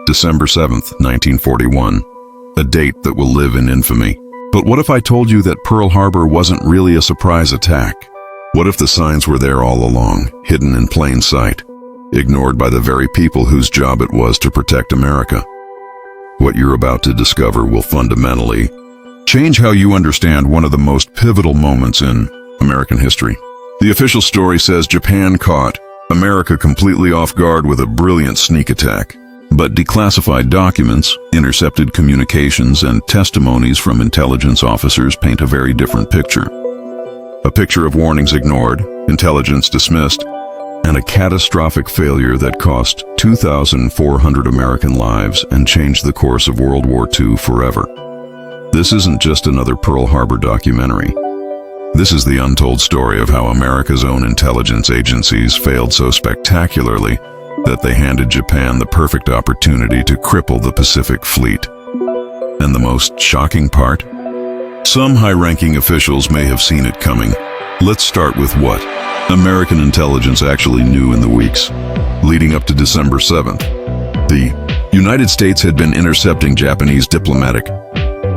December 7th, 1941. A date that will live in infamy. But what if I told you that Pearl Harbor wasn't really a surprise attack? What if the signs were there all along, hidden in plain sight, ignored by the very people whose job it was to protect America? What you're about to discover will fundamentally change how you understand one of the most pivotal moments in American history. The official story says Japan caught America completely off guard with a brilliant sneak attack. But declassified documents, intercepted communications, and testimonies from intelligence officers paint a very different picture. A picture of warnings ignored, intelligence dismissed, and a catastrophic failure that cost 2,400 American lives and changed the course of World War II forever. This isn't just another Pearl Harbor documentary. This is the untold story of how America's own intelligence agencies failed so spectacularly that they handed Japan the perfect opportunity to cripple the Pacific Fleet. And the most shocking part? Some high-ranking officials may have seen it coming. Let's start with what American intelligence actually knew in the weeks leading up to December 7th. The United States had been intercepting Japanese diplomatic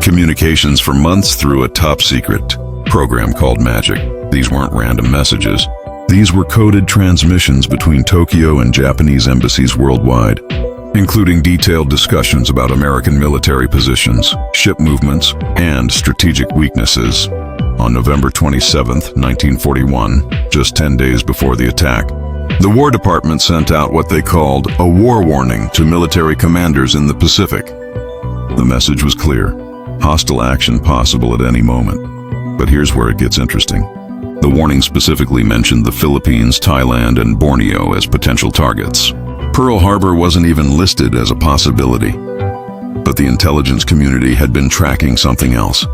communications for months through a top-secret program called MAGIC. These weren't random messages. These were coded transmissions between Tokyo and Japanese embassies worldwide, including detailed discussions about American military positions, ship movements, and strategic weaknesses. On November 27, 1941, just 10 days before the attack, the War Department sent out what they called a war warning to military commanders in the Pacific. The message was clear: hostile action possible at any moment. But here's where it gets interesting. The warning specifically mentioned the Philippines, Thailand, and Borneo as potential targets. Pearl Harbor wasn't even listed as a possibility. But the intelligence community had been tracking something else.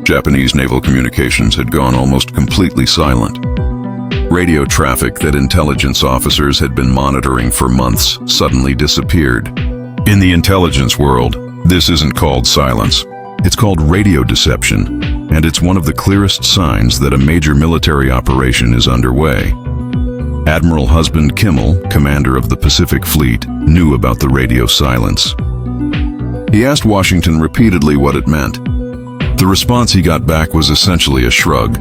Japanese naval communications had gone almost completely silent. Radio traffic that intelligence officers had been monitoring for months suddenly disappeared. In the intelligence world, this isn't called silence. It's called radio deception, and it's one of the clearest signs that a major military operation is underway. Admiral Husband Kimmel, commander of the Pacific Fleet, knew about the radio silence. He asked Washington repeatedly what it meant. The response he got back was essentially a shrug.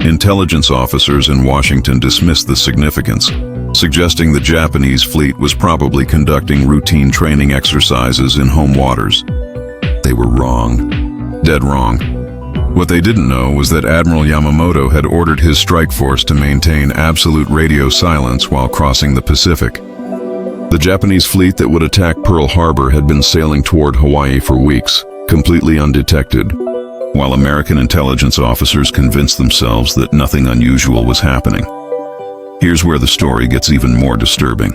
Intelligence officers in Washington dismissed the significance, suggesting the Japanese fleet was probably conducting routine training exercises in home waters. They were wrong. Dead wrong. What they didn't know was that Admiral Yamamoto had ordered his strike force to maintain absolute radio silence while crossing the Pacific. The Japanese fleet that would attack Pearl Harbor had been sailing toward Hawaii for weeks, completely undetected, while American intelligence officers convinced themselves that nothing unusual was happening. Here's where the story gets even more disturbing.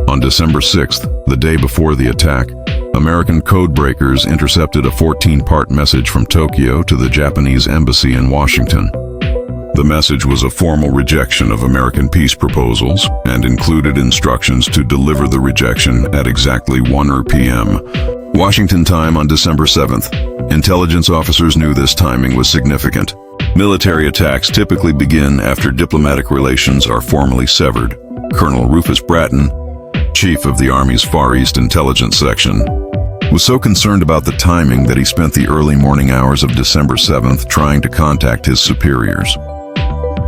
On December 6th, the day before the attack, American codebreakers intercepted a 14-part message from Tokyo to the Japanese embassy in Washington. The message was a formal rejection of American peace proposals and included instructions to deliver the rejection at exactly 1 p.m. Washington time on December 7th. Intelligence officers knew this timing was significant. Military attacks typically begin after diplomatic relations are formally severed. Colonel Rufus Bratton, chief of the Army's Far East Intelligence Section, was so concerned about the timing that he spent the early morning hours of December 7th trying to contact his superiors.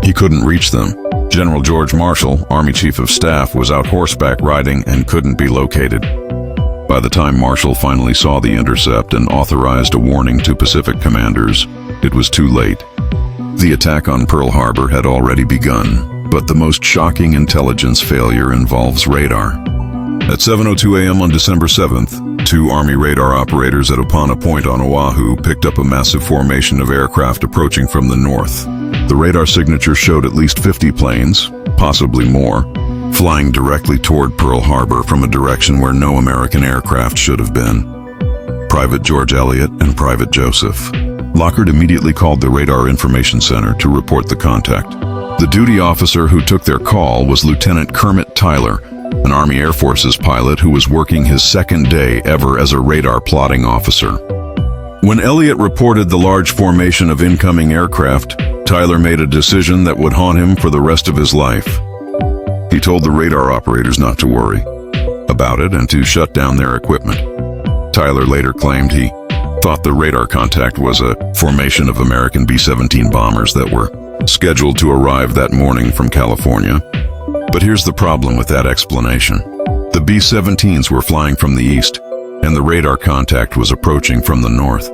He couldn't reach them. General George Marshall, Army Chief of Staff, was out horseback riding and couldn't be located. By the time Marshall finally saw the intercept and authorized a warning to Pacific commanders, it was too late. The attack on Pearl Harbor had already begun, but the most shocking intelligence failure involves radar. At 7:02 a.m. on December 7th, 2 Army radar operators at Opana Point on Oahu picked up a massive formation of aircraft approaching from the north. The radar signature showed at least 50 planes, possibly more, flying directly toward Pearl Harbor from a direction where no American aircraft should have been. Private George Elliott and Private Joseph Lockard immediately called the Radar Information Center to report the contact. The duty officer who took their call was Lieutenant Kermit Tyler, an Army Air Forces pilot who was working his second day ever as a radar plotting officer. When Elliott reported the large formation of incoming aircraft, Tyler made a decision that would haunt him for the rest of his life. He told the radar operators not to worry. about it and to shut down their equipment. Tyler later claimed he thought the radar contact was a formation of American B-17 bombers that were scheduled to arrive that morning from California. But here's the problem with that explanation. The B-17s were flying from the east, and the radar contact was approaching from the north.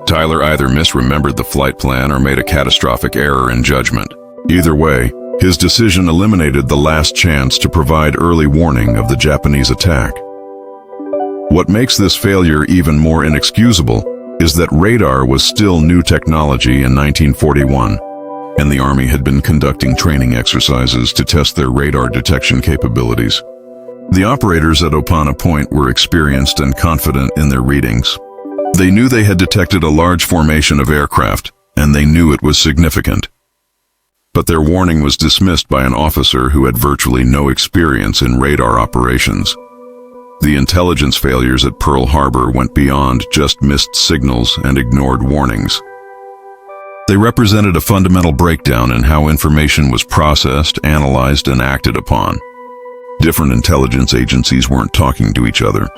Tyler either misremembered the flight plan or made a catastrophic error in judgment. Either way, his decision eliminated the last chance to provide early warning of the Japanese attack. What makes this failure even more inexcusable is that radar was still new technology in 1941, and the Army had been conducting training exercises to test their radar detection capabilities. The operators at Opana Point were experienced and confident in their readings. They knew they had detected a large formation of aircraft, and they knew it was significant. But their warning was dismissed by an officer who had virtually no experience in radar operations. The intelligence failures at Pearl Harbor went beyond just missed signals and ignored warnings. They represented a fundamental breakdown in how information was processed, analyzed, and acted upon. Different intelligence agencies weren't talking to each other.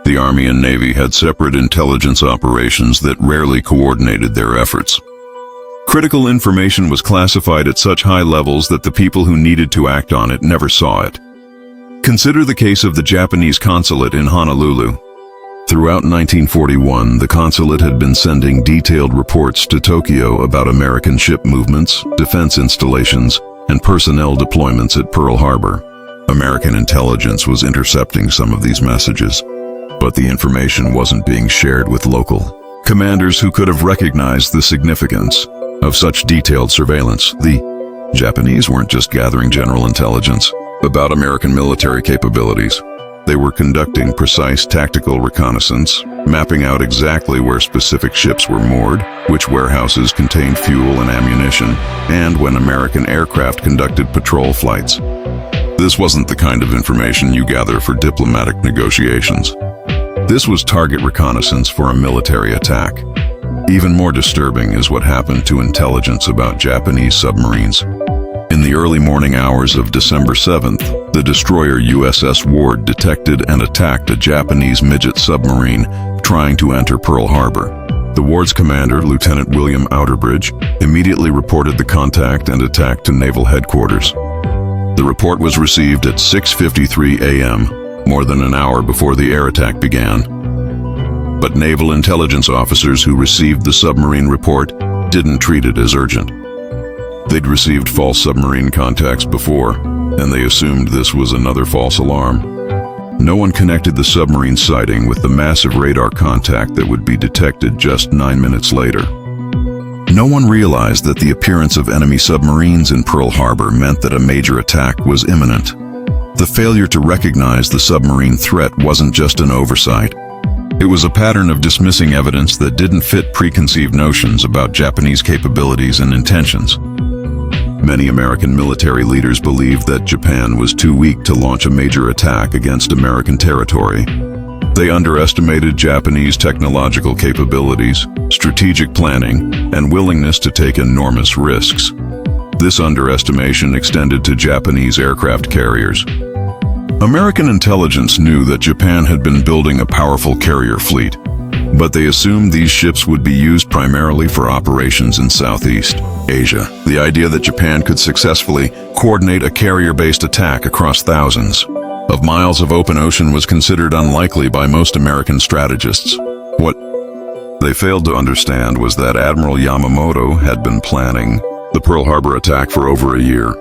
The Army and Navy had separate intelligence operations that rarely coordinated their efforts. Critical information was classified at such high levels that the people who needed to act on it never saw it. Consider the case of the Japanese consulate in Honolulu. Throughout 1941, the consulate had been sending detailed reports to Tokyo about American ship movements, defense installations, and personnel deployments at Pearl Harbor. American intelligence was intercepting some of these messages, but the information wasn't being shared with local commanders who could have recognized the significance of such detailed surveillance. The Japanese weren't just gathering general intelligence about American military capabilities. They were conducting precise tactical reconnaissance, mapping out exactly where specific ships were moored, which warehouses contained fuel and ammunition, and when American aircraft conducted patrol flights. This wasn't the kind of information you gather for diplomatic negotiations. This was target reconnaissance for a military attack. Even more disturbing is what happened to intelligence about Japanese submarines. In the early morning hours of December 7th, the destroyer USS Ward detected and attacked a Japanese midget submarine trying to enter Pearl Harbor. The Ward's commander, Lieutenant William Outerbridge, immediately reported the contact and attack to naval headquarters. The report was received at 6:53 a.m., more than an hour before the air attack began. But naval intelligence officers who received the submarine report didn't treat it as urgent. They'd received false submarine contacts before, and they assumed this was another false alarm. No one connected the submarine sighting with the massive radar contact that would be detected just 9 minutes later. No one realized that the appearance of enemy submarines in Pearl Harbor meant that a major attack was imminent. The failure to recognize the submarine threat wasn't just an oversight. It was a pattern of dismissing evidence that didn't fit preconceived notions about Japanese capabilities and intentions. Many American military leaders believed that Japan was too weak to launch a major attack against American territory. They underestimated Japanese technological capabilities, strategic planning, and willingness to take enormous risks. This underestimation extended to Japanese aircraft carriers. American intelligence knew that Japan had been building a powerful carrier fleet, but they assumed these ships would be used primarily for operations in Southeast Asia. The idea that Japan could successfully coordinate a carrier-based attack across thousands of miles of open ocean was considered unlikely by most American strategists. What they failed to understand was that Admiral Yamamoto had been planning the Pearl Harbor attack for over a year.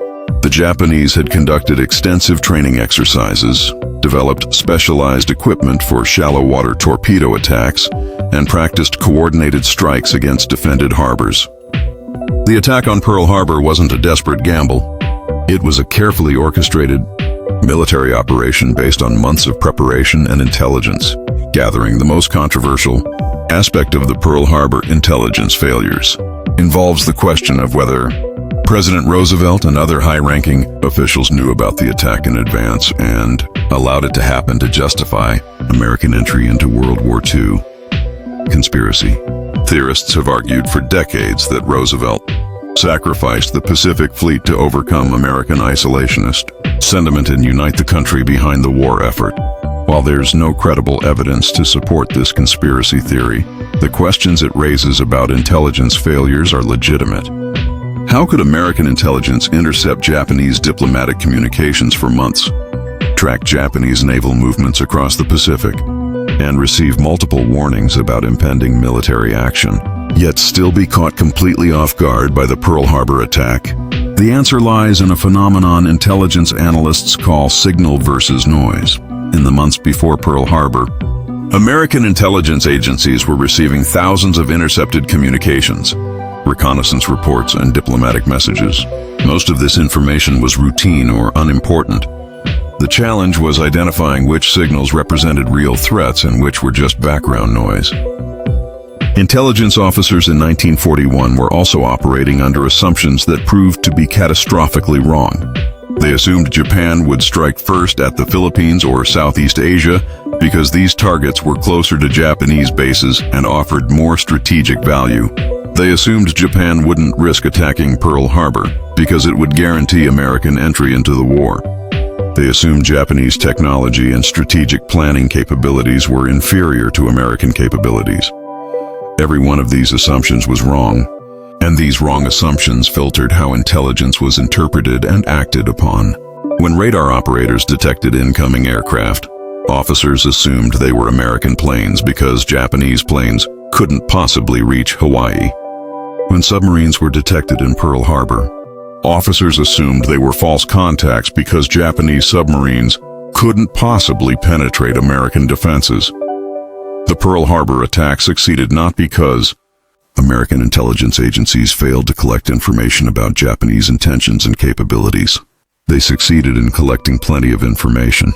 The Japanese had conducted extensive training exercises, developed specialized equipment for shallow water torpedo attacks, and practiced coordinated strikes against defended harbors. The attack on Pearl Harbor wasn't a desperate gamble. It was a carefully orchestrated military operation based on months of preparation and intelligence gathering. The most controversial aspect of the Pearl Harbor intelligence failures involves the question of whether President Roosevelt and other high-ranking officials knew about the attack in advance and allowed it to happen to justify American entry into World War II. Conspiracy theorists have argued for decades that Roosevelt sacrificed the Pacific Fleet to overcome American isolationist sentiment and unite the country behind the war effort. While there's no credible evidence to support this conspiracy theory, the questions it raises about intelligence failures are legitimate. How could American intelligence intercept Japanese diplomatic communications for months, track Japanese naval movements across the Pacific, and receive multiple warnings about impending military action, yet still be caught completely off guard by the Pearl Harbor attack? The answer lies in a phenomenon intelligence analysts call signal versus noise. In the months before Pearl Harbor, American intelligence agencies were receiving thousands of intercepted communications, reconnaissance reports, and diplomatic messages. Most of this information was routine or unimportant. The challenge was identifying which signals represented real threats and which were just background noise. Intelligence officers in 1941 were also operating under assumptions that proved to be catastrophically wrong. They assumed Japan would strike first at the Philippines or Southeast Asia because these targets were closer to Japanese bases and offered more strategic value. They assumed Japan wouldn't risk attacking Pearl Harbor because it would guarantee American entry into the war. They assumed Japanese technology and strategic planning capabilities were inferior to American capabilities. Every one of these assumptions was wrong, and these wrong assumptions filtered how intelligence was interpreted and acted upon. When radar operators detected incoming aircraft, officers assumed they were American planes because Japanese planes couldn't possibly reach Hawaii. When submarines were detected in Pearl Harbor, officers assumed they were false contacts because Japanese submarines couldn't possibly penetrate American defenses. The Pearl Harbor attack succeeded not because American intelligence agencies failed to collect information about Japanese intentions and capabilities. They succeeded in collecting plenty of information.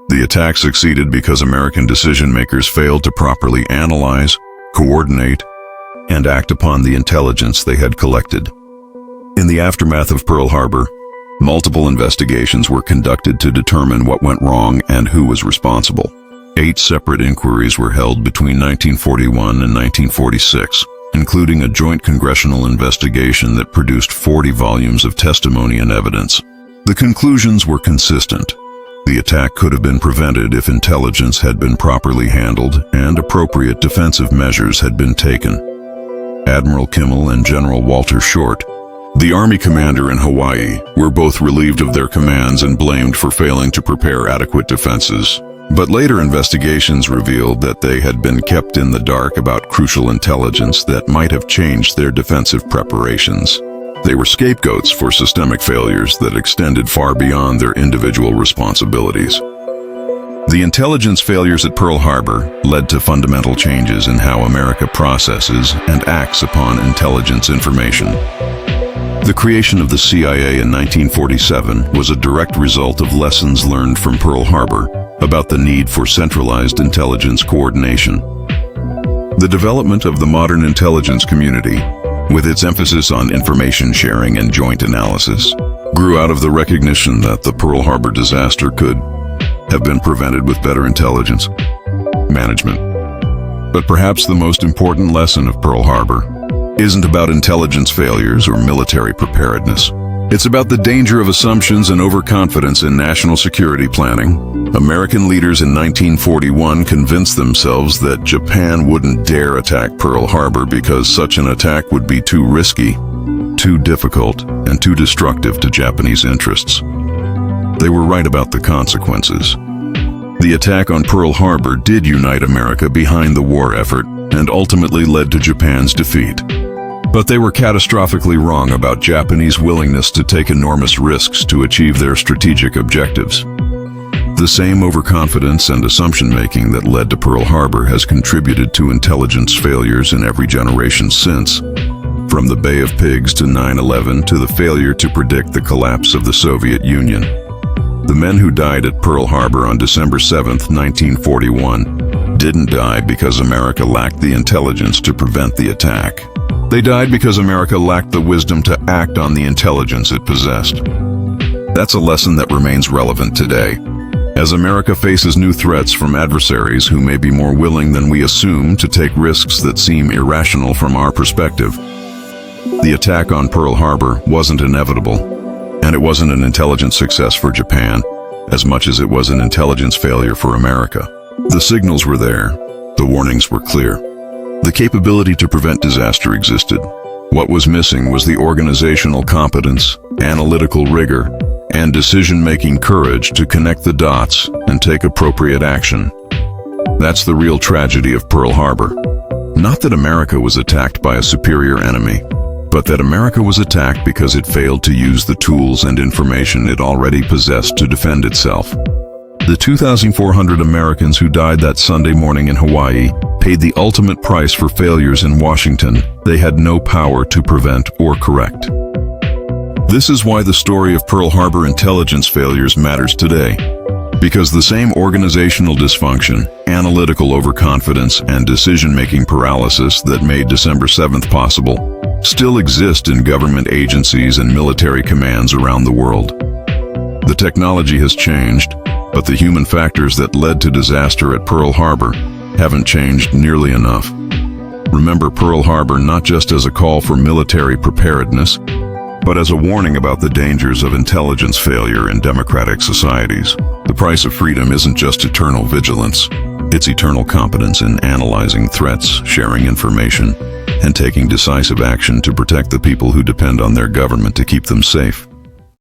The attack succeeded because American decision-makers failed to properly analyze, coordinate, and act upon the intelligence they had collected. In the aftermath of Pearl Harbor, multiple investigations were conducted to determine what went wrong and who was responsible. 8 separate inquiries were held between 1941 and 1946, including a joint congressional investigation that produced 40 volumes of testimony and evidence. The conclusions were consistent. The attack could have been prevented if intelligence had been properly handled and appropriate defensive measures had been taken. Admiral Kimmel and General Walter Short, the Army commander in Hawaii, were both relieved of their commands and blamed for failing to prepare adequate defenses. But later investigations revealed that they had been kept in the dark about crucial intelligence that might have changed their defensive preparations. They were scapegoats for systemic failures that extended far beyond their individual responsibilities. The intelligence failures at Pearl Harbor led to fundamental changes in how America processes and acts upon intelligence information. The creation of the CIA in 1947 was a direct result of lessons learned from Pearl Harbor about the need for centralized intelligence coordination. The development of the modern intelligence community, with its emphasis on information sharing and joint analysis, grew out of the recognition that the Pearl Harbor disaster could have been prevented with better intelligence management. But perhaps the most important lesson of Pearl Harbor isn't about intelligence failures or military preparedness. It's about the danger of assumptions and overconfidence in national security planning. American leaders in 1941 convinced themselves that Japan wouldn't dare attack Pearl Harbor because such an attack would be too risky, too difficult, and too destructive to Japanese interests. They were right about the consequences. The attack on Pearl Harbor did unite America behind the war effort and ultimately led to Japan's defeat. But they were catastrophically wrong about Japanese willingness to take enormous risks to achieve their strategic objectives. The same overconfidence and assumption-making that led to Pearl Harbor has contributed to intelligence failures in every generation since, from the Bay of Pigs to 9/11 to the failure to predict the collapse of the Soviet Union. The men who died at Pearl Harbor on December 7, 1941, didn't die because America lacked the intelligence to prevent the attack. They died because America lacked the wisdom to act on the intelligence it possessed. That's a lesson that remains relevant today. As America faces new threats from adversaries who may be more willing than we assume to take risks that seem irrational from our perspective, The attack on Pearl Harbor wasn't inevitable, and it wasn't an intelligence success for Japan, as much as it was an intelligence failure for America. The signals were there, the warnings were clear. The capability to prevent disaster existed. What was missing was the organizational competence, analytical rigor, and decision-making courage to connect the dots and take appropriate action. That's the real tragedy of Pearl Harbor. Not that America was attacked by a superior enemy, but that America was attacked because it failed to use the tools and information it already possessed to defend itself. The 2,400 Americans who died that Sunday morning in Hawaii paid the ultimate price for failures in Washington they had no power to prevent or correct. This is why the story of Pearl Harbor intelligence failures matters today. Because the same organizational dysfunction, analytical overconfidence, and decision-making paralysis that made December 7th possible still exist in government agencies and military commands around the world. The technology has changed, but the human factors that led to disaster at Pearl Harbor haven't changed nearly enough. Remember Pearl Harbor not just as a call for military preparedness, but as a warning about the dangers of intelligence failure in democratic societies. The price of freedom isn't just eternal vigilance, it's eternal competence in analyzing threats, sharing information, and taking decisive action to protect the people who depend on their government to keep them safe.